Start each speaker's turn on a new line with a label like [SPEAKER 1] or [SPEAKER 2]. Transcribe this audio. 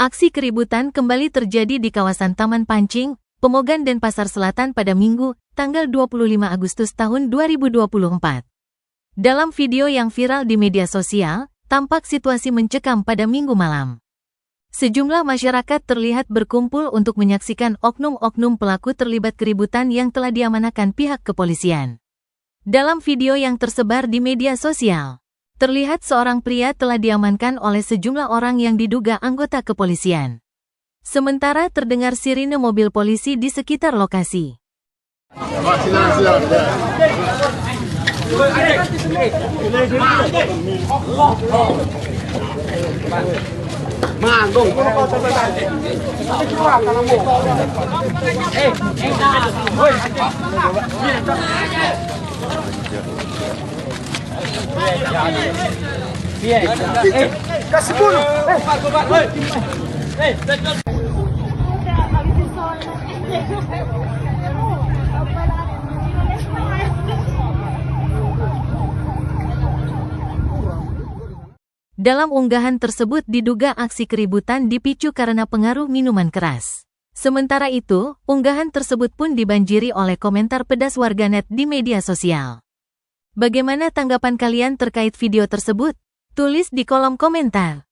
[SPEAKER 1] Aksi keributan kembali terjadi di kawasan Taman Pancing, Pemogan Denpasar Selatan pada Minggu, tanggal 25 Agustus tahun 2024. Dalam video yang viral di media sosial, tampak situasi mencekam pada Minggu malam. Sejumlah masyarakat terlihat berkumpul untuk menyaksikan oknum-oknum pelaku terlibat keributan yang telah diamanahkan pihak kepolisian. Dalam video yang tersebar di media sosial, terlihat seorang pria telah diamankan oleh sejumlah orang yang diduga anggota kepolisian. Sementara terdengar sirine mobil polisi di sekitar lokasi.
[SPEAKER 2] Kasih dulu.
[SPEAKER 1] Dalam unggahan tersebut diduga aksi keributan dipicu karena pengaruh minuman keras. Sementara itu, unggahan tersebut pun dibanjiri oleh komentar pedas warganet di media sosial. Bagaimana tanggapan kalian terkait video tersebut? Tulis di kolom komentar.